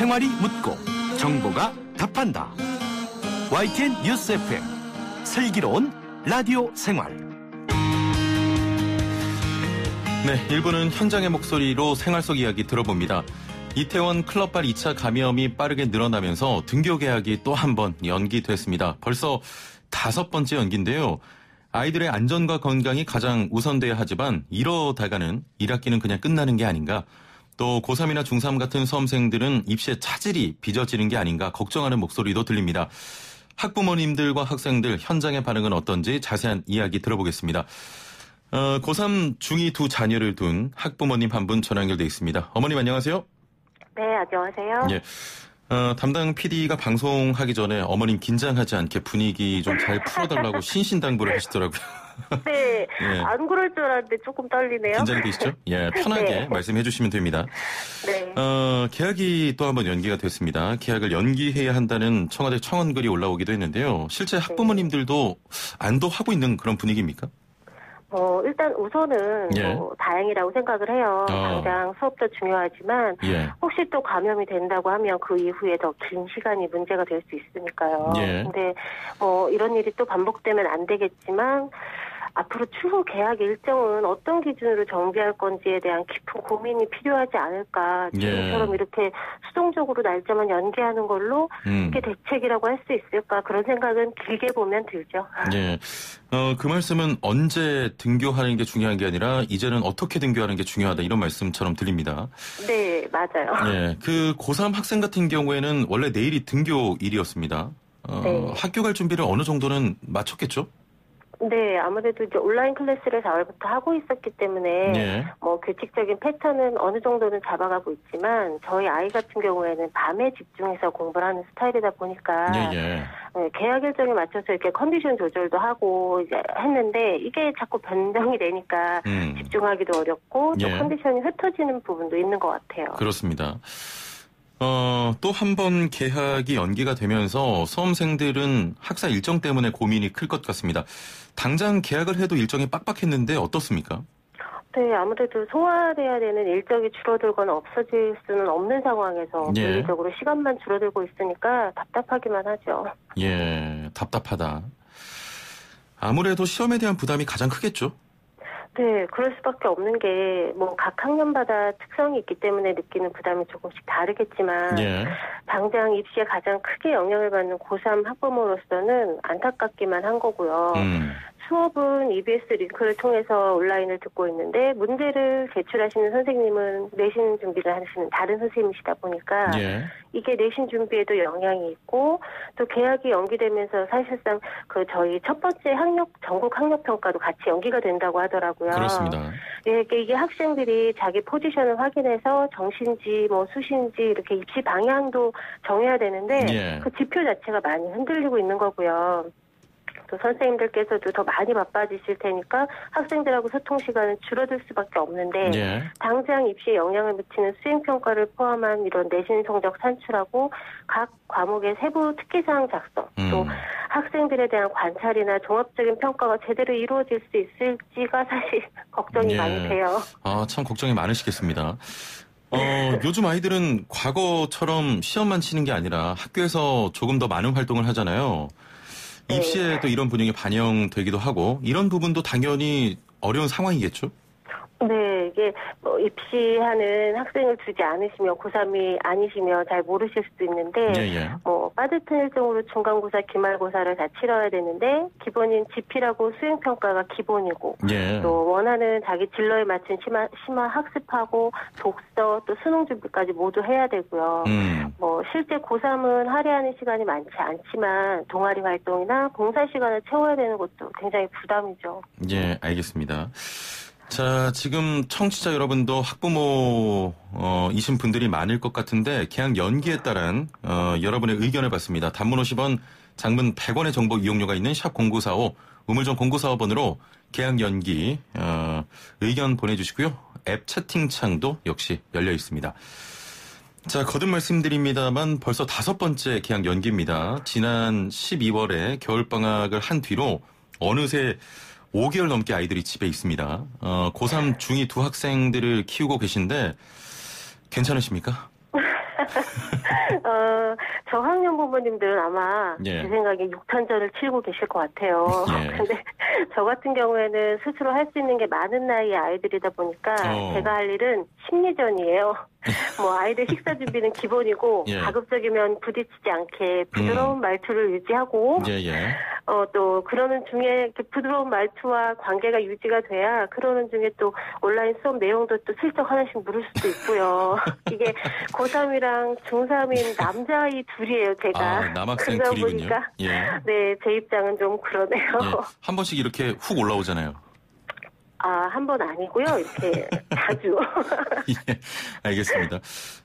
생활이 묻고 정보가 답한다. YTN 뉴스 FM 슬기로운 라디오 생활. 네, 1부는 현장의 목소리로 생활 속 이야기 들어봅니다. 이태원 클럽발 2차 감염이 빠르게 늘어나면서 등교 개학이 또 한 번 연기됐습니다. 벌써 5번째 연기인데요. 아이들의 안전과 건강이 가장 우선돼야 하지만 이러다가는 1학기는 그냥 끝나는 게 아닌가. 또 고3이나 중3 같은 수험생들은 입시에 차질이 빚어지는 게 아닌가 걱정하는 목소리도 들립니다. 학부모님들과 학생들 현장의 반응은 어떤지 자세한 이야기 들어보겠습니다. 고3 중2 두 자녀를 둔 학부모님 한 분 전화 연결돼 있습니다. 어머님 안녕하세요. 네, 안녕하세요. 예. 담당 PD가 방송하기 전에 어머님 긴장하지 않게 분위기 좀 잘 풀어달라고 신신당부를 하시더라고요. 네, 예. 안 그럴 줄 알았는데 조금 떨리네요. 긴장이 되시죠? 예, 편하게 네. 말씀해 주시면 됩니다. 네. 개학이 또 한 번 연기가 됐습니다. 개학을 연기해야 한다는 청와대 청원글이 올라오기도 했는데요. 실제 학부모님들도 안도하고 있는 그런 분위기입니까? 일단 우선은 예. 다행이라고 생각을 해요. 당장 수업도 중요하지만 예. 혹시 또 감염이 된다고 하면 그 이후에 더 긴 시간이 문제가 될 수 있으니까요. 예. 근데 이런 일이 또 반복되면 안 되겠지만 앞으로 추후 개학 일정은 어떤 기준으로 정비할 건지에 대한 깊은 고민이 필요하지 않을까. 지금처럼 이렇게 수동적으로 날짜만 연기하는 걸로 이게 대책이라고 할 수 있을까. 그런 생각은 길게 보면 들죠. 예. 그 말씀은 언제 등교하는 게 중요한 게 아니라 이제는 어떻게 등교하는 게 중요하다 이런 말씀처럼 들립니다. 네, 맞아요. 예. 그 고3 학생 같은 경우에는 원래 내일이 등교일이었습니다. 네. 학교 갈 준비를 어느 정도는 마쳤겠죠? 네, 아무래도 이제 온라인 클래스를 4월부터 하고 있었기 때문에 예. 규칙적인 패턴은 어느 정도는 잡아가고 있지만 저희 아이 같은 경우에는 밤에 집중해서 공부를 하는 스타일이다 보니까 예. 개학 일정에 맞춰서 이렇게 컨디션 조절도 하고 이제 했는데 이게 자꾸 변동이 되니까 집중하기도 어렵고 또 예. 컨디션이 흩어지는 부분도 있는 것 같아요. 그렇습니다. 또 한 번 개학이 연기가 되면서 수험생들은 학사 일정 때문에 고민이 클 것 같습니다. 당장 개학을 해도 일정이 빡빡했는데 어떻습니까? 네, 아무래도 소화돼야 되는 일정이 줄어들거나 없어질 수는 없는 상황에서 예. 물리적으로 시간만 줄어들고 있으니까 답답하기만 하죠. 예, 답답하다. 아무래도 시험에 대한 부담이 가장 크겠죠? 네, 그럴 수밖에 없는 게 각 학년마다 특성이 있기 때문에 느끼는 부담이 조금씩 다르겠지만 예. 당장 입시에 가장 크게 영향을 받는 고3 학부모로서는 안타깝기만 한 거고요. 수업은 EBS 링크를 통해서 온라인을 듣고 있는데 문제를 제출하시는 선생님은 내신 준비를 하시는 다른 선생님이시다 보니까 예. 이게 내신 준비에도 영향이 있고 또 개학이 연기되면서 사실상 저희 첫 번째 전국 학력 평가도 같이 연기가 된다고 하더라고요. 그렇습니다. 예, 이게 학생들이 자기 포지션을 확인해서 정시인지 수시인지 이렇게 입시 방향도 정해야 되는데 예. 그 지표 자체가 많이 흔들리고 있는 거고요. 또 선생님들께서도 더 많이 바빠지실 테니까 학생들하고 소통 시간은 줄어들 수밖에 없는데 예. 당장 입시에 영향을 미치는 수행평가를 포함한 이런 내신 성적 산출하고 각 과목의 세부 특기사항 작성 또 학생들에 대한 관찰이나 종합적인 평가가 제대로 이루어질 수 있을지가 사실 걱정이 예. 많이 돼요. 참 걱정이 많으시겠습니다. 요즘 아이들은 과거처럼 시험만 치는 게 아니라 학교에서 조금 더 많은 활동을 하잖아요. 네. 입시에도 이런 분위기 반영되기도 하고 이런 부분도 당연히 어려운 상황이겠죠? 네, 이게 입시하는 학생을 두지 않으시면 고3이 아니시면 잘 모르실 수도 있는데 예. 빠듯한 일정으로 중간고사, 기말고사를 다 치러야 되는데 기본인 지필하고 수행평가가 기본이고 예. 또 원하는 자기 진로에 맞춘 심화 학습하고 독서 또 수능 준비까지 모두 해야 되고요. 실제 고3은 할애하는 시간이 많지 않지만 동아리 활동이나 봉사 시간을 채워야 되는 것도 굉장히 부담이죠. 예, 알겠습니다. 자, 지금 청취자 여러분도 학부모이신 분들이 많을 것 같은데 개학 연기에 따른 여러분의 의견을 받습니다. 단문 50원, 장문 100원의 정보 이용료가 있는 샵 0945, 우물정 0945번으로 개학 연기 의견 보내주시고요. 앱 채팅창도 역시 열려 있습니다. 자, 거듭 말씀드립니다만 벌써 5번째 개학 연기입니다. 지난 12월에 겨울방학을 한 뒤로 어느새 5개월 넘게 아이들이 집에 있습니다. 고3 중2 두 학생들을 키우고 계신데 괜찮으십니까? 저학년 부모님들은 아마 예. 제 생각에 6탄전을 치르고 계실 것 같아요. 예. 근데 저 같은 경우에는 스스로 할 수 있는 게 많은 나이의 아이들이다 보니까 제가 할 일은 심리전이에요. 뭐 아이들 식사 준비는 기본이고 예. 가급적이면 부딪히지 않게 부드러운 말투를 유지하고 예. 또 그러는 중에 부드러운 말투와 관계가 유지가 돼야 그러는 중에 또 온라인 수업 내용도 또 슬쩍 하나씩 물을 수도 있고요. 이게 고3이랑 중3인 남자아이 둘이에요, 제가. 남학생 그러다 둘이군요. 보니까 예. 네, 제 입장은 좀 그러네요. 예. 한 번씩 이렇게 훅 올라오잖아요. 한 번 아니고요. 이렇게 자주. 예, 알겠습니다.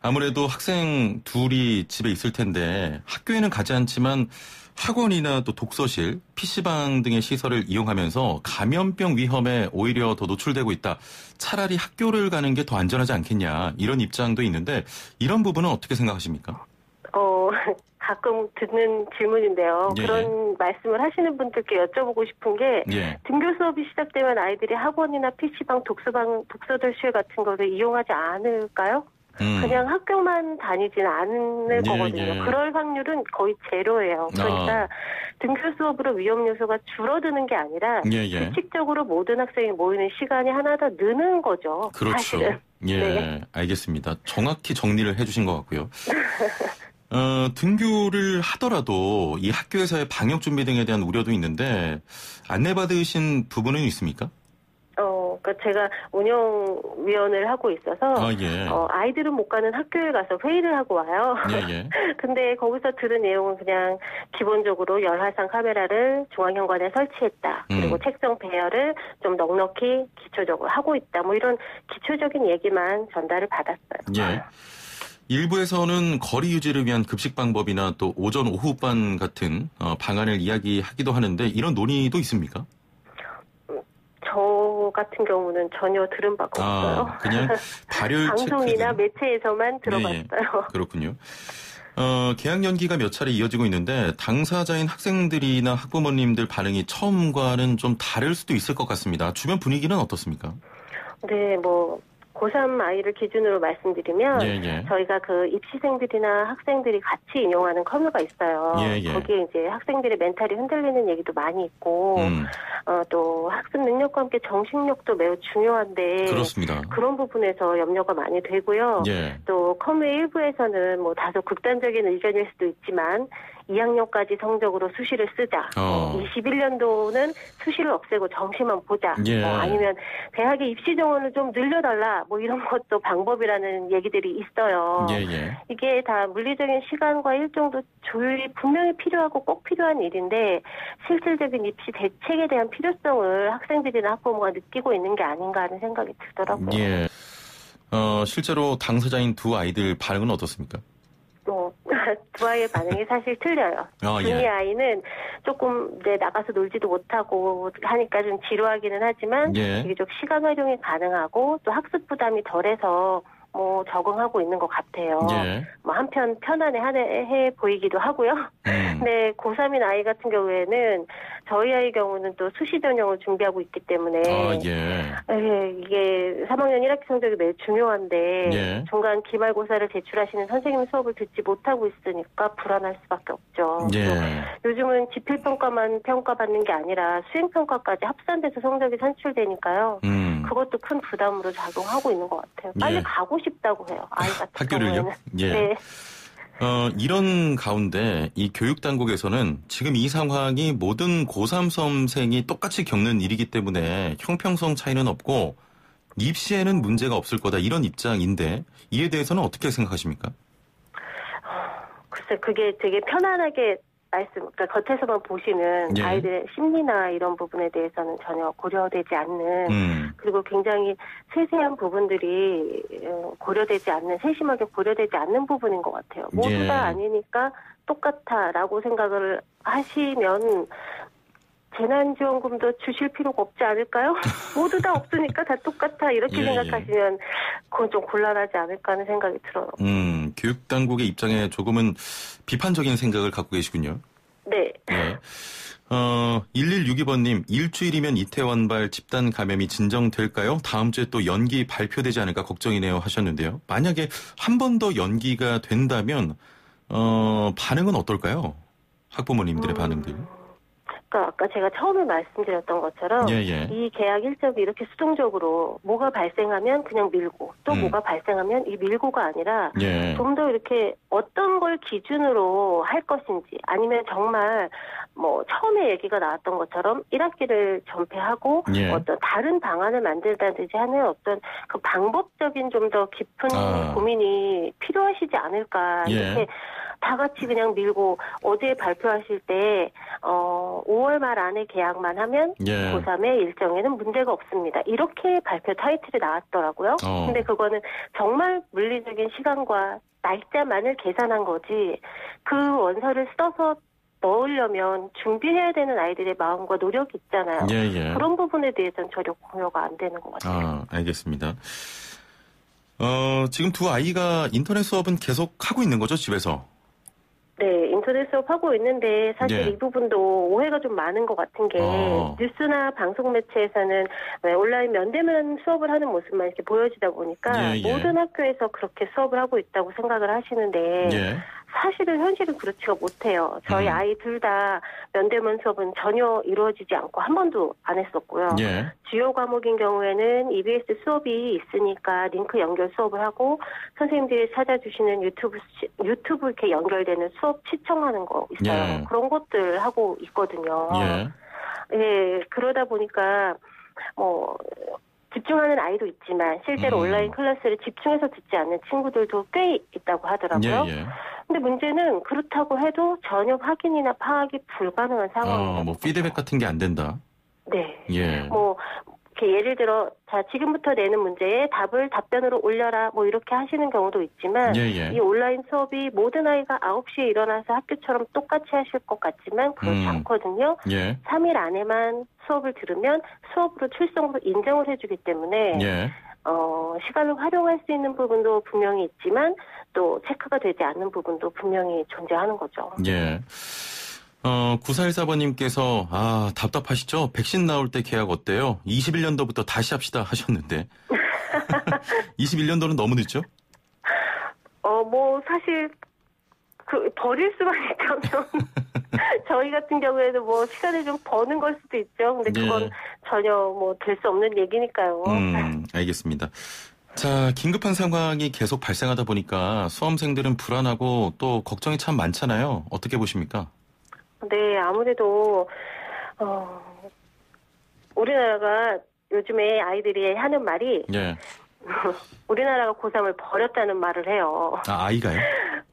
아무래도 학생 둘이 집에 있을 텐데 학교에는 가지 않지만 학원이나 또 독서실, PC방 등의 시설을 이용하면서 감염병 위험에 오히려 더 노출되고 있다. 차라리 학교를 가는 게 더 안전하지 않겠냐. 이런 입장도 있는데 이런 부분은 어떻게 생각하십니까? 가끔 듣는 질문인데요. 예, 그런 말씀을 하시는 분들께 여쭤보고 싶은 게 예. 등교 수업이 시작되면 아이들이 학원이나 PC방, 독서실 같은 거를 이용하지 않을까요? 그냥 학교만 다니진 않을 거거든요. 예. 그럴 확률은 거의 제로예요. 그러니까 등교 수업으로 위험 요소가 줄어드는 게 아니라 규칙적으로 모든 학생이 모이는 시간이 하나 더 느는 거죠. 그렇죠. 사실은. 예, 네. 알겠습니다. 정확히 정리를 해주신 것 같고요. 등교를 하더라도 이 학교에서의 방역 준비 등에 대한 우려도 있는데 안내받으신 부분은 있습니까? 그러니까 제가 운영위원을 하고 있어서 아이들은 못 가는 학교에 가서 회의를 하고 와요. 예. 근데 거기서 들은 내용은 그냥 기본적으로 열화상 카메라를 중앙현관에 설치했다. 그리고 책상 배열을 좀 넉넉히 기초적으로 하고 있다. 뭐 이런 기초적인 얘기만 전달을 받았어요. 예. 일부에서는 거리 유지를 위한 급식 방법이나 또 오전 오후반 같은 방안을 이야기하기도 하는데 이런 논의도 있습니까? 저 같은 경우는 전혀 들은 바가 없어요. 그냥 발열 방송이나 매체에서만 들어봤어요. 예. 그렇군요. 개학 연기가 몇 차례 이어지고 있는데 당사자인 학생들이나 학부모님들 반응이 처음과는 좀 다를 수도 있을 것 같습니다. 주변 분위기는 어떻습니까? 네, 고3 아이를 기준으로 말씀드리면 저희가 그 입시생들이나 학생들이 같이 인용하는 커뮤가 있어요. 거기에 이제 학생들의 멘탈이 흔들리는 얘기도 많이 있고 또 학습 능력과 함께 정신력도 매우 중요한데 그렇습니다. 그런 부분에서 염려가 많이 되고요. 또 커뮤의 일부에서는 다소 극단적인 의견일 수도 있지만 2학년까지 성적으로 수시를 쓰자. 21년도는 수시를 없애고 정시만 보자. 아니면 대학의 입시 정원을 좀 늘려달라. 이런 것도 방법이라는 얘기들이 있어요. 이게 다 물리적인 시간과 일정도 조율이 분명히 필요하고 꼭 필요한 일인데 실질적인 입시 대책에 대한 필요성을 학생들이나 학부모가 느끼고 있는 게 아닌가 하는 생각이 들더라고요. 실제로 당사자인 두 아이들 반응은 어떻습니까? 두 아이의 반응이 사실 틀려요. 중이 아이는 조금 나가서 놀지도 못하고 하니까 좀 지루하기는 하지만 이게 좀 시간 활용이 가능하고 또 학습 부담이 덜해서 적응하고 있는 것 같아요. 한편 편안해 보이기도 하고요. 근데 고3인 아이 같은 경우에는 저희 아이 경우는 또 수시 전형을 준비하고 있기 때문에 이게 3학년 1학기 성적이 매우 중요한데 중간 기말고사를 제출하시는 선생님 수업을 듣지 못하고 있으니까 불안할 수밖에 없죠. 요즘은 지필평가만 평가받는 게 아니라 수행평가까지 합산돼서 성적이 산출되니까요. 그것도 큰 부담으로 작용하고 있는 것 같아요. 빨리 가고 싶다고 해요. 아이 같은 학교를요? 경우에는. 네. 이런 가운데 이 교육당국에서는 지금 이 상황이 모든 고3 수험생이 똑같이 겪는 일이기 때문에 형평성 차이는 없고 입시에는 문제가 없을 거다 이런 입장인데 이에 대해서는 어떻게 생각하십니까? 글쎄 그게 되게 편안하게 그러니까 겉에서만 보시는 아이들의 심리나 이런 부분에 대해서는 전혀 고려되지 않는 그리고 굉장히 세세한 부분들이 고려되지 않는 세심하게 고려되지 않는 부분인 것 같아요. 모두 다 아니니까 똑같아라고 생각을 하시면 재난지원금도 주실 필요가 없지 않을까요? 모두 다 없으니까 다 똑같아 이렇게 생각하시면 그건 좀 곤란하지 않을까 하는 생각이 들어요. 교육당국의 입장에 조금은 비판적인 생각을 갖고 계시군요. 네. 1162번님, 일주일이면 이태원발 집단 감염이 진정될까요? 다음 주에 또 연기 발표되지 않을까 걱정이네요 하셨는데요. 만약에 한 번 더 연기가 된다면, 반응은 어떨까요? 학부모님들의 반응들. 그러니까 아까 제가 처음에 말씀드렸던 것처럼 예, 예. 이 계약 일정이 이렇게 수동적으로 뭐가 발생하면 그냥 밀고 또 뭐가 발생하면 이 밀고가 아니라 예. 좀 더 이렇게 어떤 걸 기준으로 할 것인지 아니면 정말 뭐 처음에 얘기가 나왔던 것처럼 1학기를 전폐하고 예. 어떤 다른 방안을 만들다든지 하는 어떤 그 방법적인 좀 더 깊은 고민이 필요하시지 않을까 이렇게 다 같이 그냥 밀고 어제 발표하실 때 5월 말 안에 계약만 하면 고3의 일정에는 문제가 없습니다. 이렇게 발표 타이틀이 나왔더라고요. 근데 그거는 정말 물리적인 시간과 날짜만을 계산한 거지 그 원서를 써서 넣으려면 준비해야 되는 아이들의 마음과 노력이 있잖아요. 예. 그런 부분에 대해서는 전혀 공유가 안 되는 것 같아요. 알겠습니다. 지금 두 아이가 인터넷 수업은 계속 하고 있는 거죠, 집에서? 네, 인터넷 수업 하고 있는데 사실 이 부분도 오해가 좀 많은 것 같은 게 뉴스나 방송 매체에서는 온라인 면대면 수업을 하는 모습만 이렇게 보여지다 보니까 모든 학교에서 그렇게 수업을 하고 있다고 생각을 하시는데 사실은 현실은 그렇지가 못해요. 저희 아이 둘 다 면대면 수업은 전혀 이루어지지 않고 한 번도 안 했었고요. 주요 과목인 경우에는 EBS 수업이 있으니까 링크 연결 수업을 하고 선생님들이 찾아주시는 유튜브 이렇게 연결되는 수업 시청하는 거 있어요. 그런 것들 하고 있거든요. 그러다 보니까 뭐 집중하는 아이도 있지만 실제로 온라인 클래스를 집중해서 듣지 않는 친구들도 꽤 있다고 하더라고요. 근데 문제는 그렇다고 해도 전혀 확인이나 파악이 불가능한 상황입니다. 뭐 피드백 같은 게 안 된다. 네. 뭐 이렇게 예를 들어 자 지금부터 내는 문제에 답을 답변으로 올려라 뭐 이렇게 하시는 경우도 있지만 이 온라인 수업이 모든 아이가 9시에 일어나서 학교처럼 똑같이 하실 것 같지만 그렇지 않거든요. 3일 안에만 수업을 들으면 수업으로 출석으로 인정을 해주기 때문에 시간을 활용할 수 있는 부분도 분명히 있지만 또 체크가 되지 않는 부분도 분명히 존재하는 거죠. 9414번님께서 답답하시죠? 백신 나올 때 계약 어때요? 21년도부터 다시 합시다 하셨는데 21년도는 너무 늦죠? 뭐 사실 버릴 수만 있다면 저희 같은 경우에는 뭐 시간을 좀 버는 걸 수도 있죠. 근데 그건 전혀 뭐 될 수 없는 얘기니까요. 알겠습니다. 자, 긴급한 상황이 계속 발생하다 보니까 수험생들은 불안하고 또 걱정이 참 많잖아요. 어떻게 보십니까? 네, 아무래도 우리나라가 요즘에 아이들이 하는 말이 우리나라가 고3을 버렸다는 말을 해요. 아이가요?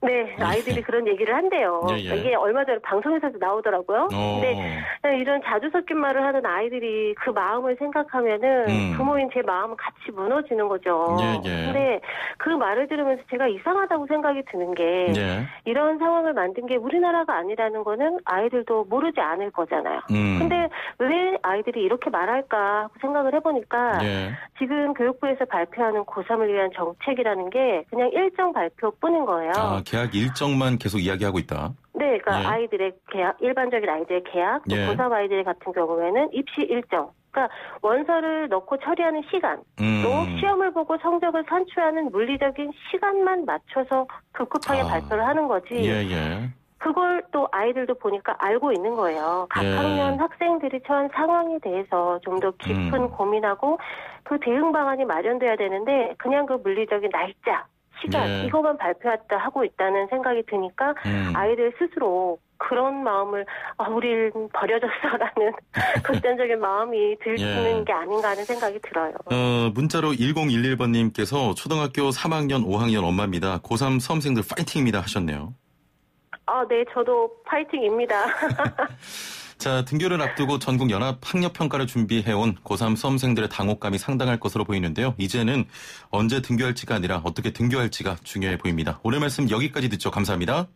네, 아이들이 그런 얘기를 한대요. 이게 얼마 전에 방송에서도 나오더라고요. 근데 이런 자주 섞인 말을 하는 아이들이 그 마음을 생각하면은 부모인 제 마음은 같이 무너지는 거죠. 근데 그 말을 들으면서 제가 이상하다고 생각이 드는 게 이런 상황을 만든 게 우리나라가 아니라는 거는 아이들도 모르지 않을 거잖아요. 근데 왜 아이들이 이렇게 말할까 하고 생각을 해보니까 지금 교육부에서 발표하는 고3을 위한 정책이라는 게 그냥 일정 발표뿐인 거예요. 계약 일정만 계속 이야기하고 있다. 네, 그러니까 아이들의 계약, 일반적인 아이들의 계약, 또 고3 아이들 같은 경우에는 입시 일정. 그러니까 원서를 넣고 처리하는 시간, 또 시험을 보고 성적을 산출하는 물리적인 시간만 맞춰서 급급하게 발표를 하는 거지. 그걸 또 아이들도 보니까 알고 있는 거예요. 각 학년 학생들이 처한 상황에 대해서 좀 더 깊은 고민하고 그 대응 방안이 마련돼야 되는데 그냥 그 물리적인 날짜, 시간 이거만 발표했다 하고 있다는 생각이 드니까 아이들 스스로 그런 마음을 우릴 버려졌어라는 극단적인 마음이 들키는 게 아닌가 하는 생각이 들어요. 문자로 1011번님께서 초등학교 3학년 5학년 엄마입니다. 고3 수험생들 파이팅입니다 하셨네요. 네, 저도 파이팅입니다. 자, 등교를 앞두고 전국 연합 학력 평가를 준비해온 고3 수험생들의 당혹감이 상당할 것으로 보이는데요. 이제는 언제 등교할지가 아니라 어떻게 등교할지가 중요해 보입니다. 오늘 말씀 여기까지 듣죠. 감사합니다.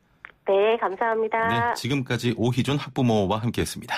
네, 감사합니다. 네, 지금까지 오희준 학부모와 함께했습니다.